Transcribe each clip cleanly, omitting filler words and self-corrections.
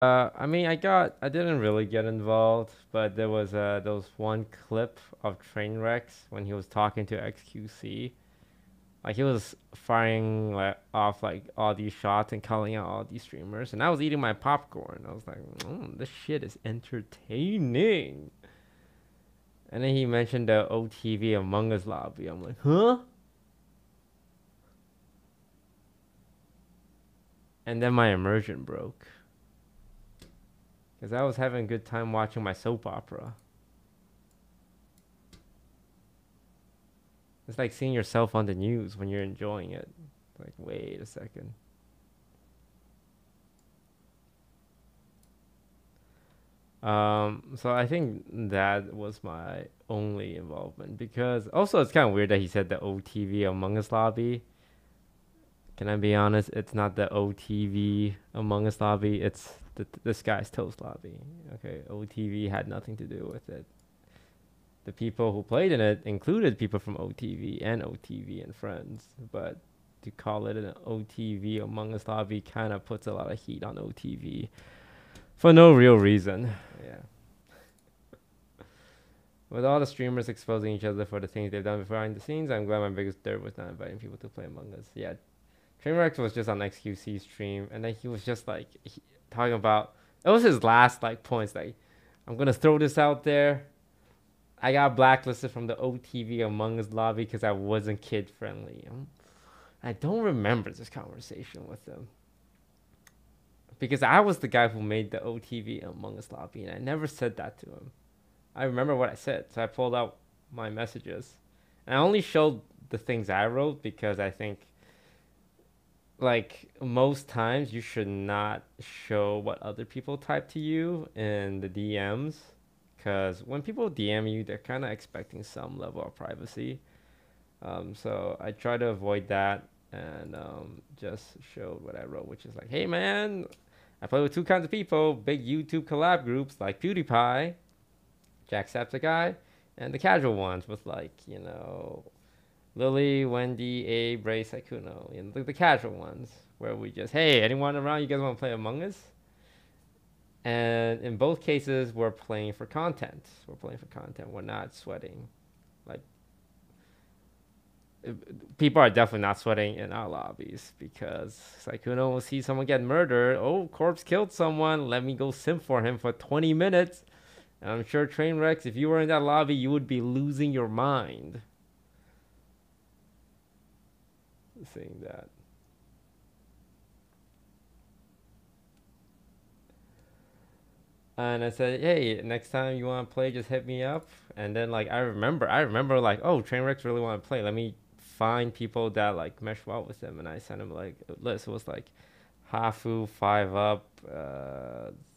I mean, I didn't really get involved, but there was those one clip of Trainwrecks when he was talking to XQC. Like he was firing like off like all these shots and calling out all these streamers, and I was eating my popcorn. I was like, this shit is entertaining. And then he mentioned the OTV Among Us lobby. I'm like, huh? And then my immersion broke because I was having a good time watching my soap opera. It's like seeing yourself on the news when you're enjoying it. Like, wait a second. So I think that was my only involvement because also it's kind of weird that he said the OTV Among Us lobby. Can I be honest? It's not the OTV Among Us lobby. It's the disguised toast lobby. Okay, OTV had nothing to do with it. The people who played in it included people from OTV and OTV and friends, but to call it an OTV Among Us lobby kind of puts a lot of heat on OTV for no real reason. Yeah. With all the streamers exposing each other for the things they've done behind the scenes, I'm glad my biggest dirt was not inviting people to play Among Us. Yeah, Trainwreck was just on XQC stream, and then he was just like talking about. It was his last like points. Like, I'm gonna throw this out there. I got blacklisted from the OTV Among Us lobby because I wasn't kid friendly. I don't remember this conversation with him because I was the guy who made the OTV Among Us lobby, and I never said that to him. I remember what I said, so I pulled out my messages, and I only showed the things I wrote because I think, like most times, you should not show what other people type to you in the DMs, because when people DM you, they're kind of expecting some level of privacy. So I try to avoid that and just showed what I wrote, which is like, hey man, I play with two kinds of people: big YouTube collab groups like PewDiePie, Jacksepticeye, and the casual ones with like, Lily, Wendy, Abe, Ray, Sakuno, the casual ones where we just, hey, anyone around? You guys want to play Among Us? And in both cases, we're playing for content. We're playing for content. We're not sweating. Like, people are definitely not sweating in our lobbies because Saikuno will see someone get murdered. Oh, corpse killed someone. Let me go simp for him for 20 minutes. And I'm sure Trainwrecks, if you were in that lobby, you would be losing your mind seeing that. And I said, hey, next time you want to play, just hit me up. And then like I remember like, oh, Trainwrecks really want to play. Let me find people that like mesh well with them. And I sent him like a list. It was like Hafu, Five Up,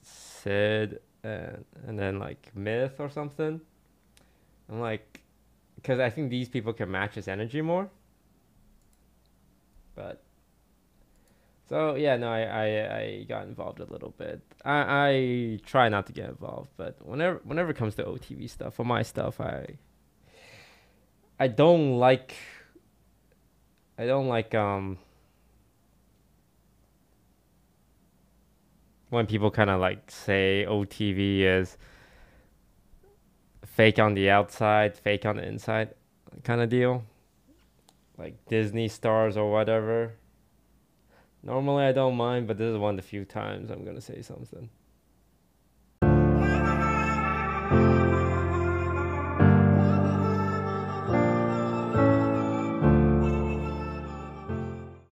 Sid, and then like Myth or something. I'm like, because I think these people can match his energy more. But so yeah, no, I got involved a little bit. I try not to get involved, but whenever it comes to OTV stuff or my stuff, I don't like I don't like when people kind of like say OTV is fake on the outside, fake on the inside kind of deal. Like Disney stars or whatever. Normally I don't mind, but this is one of the few times I'm gonna say something.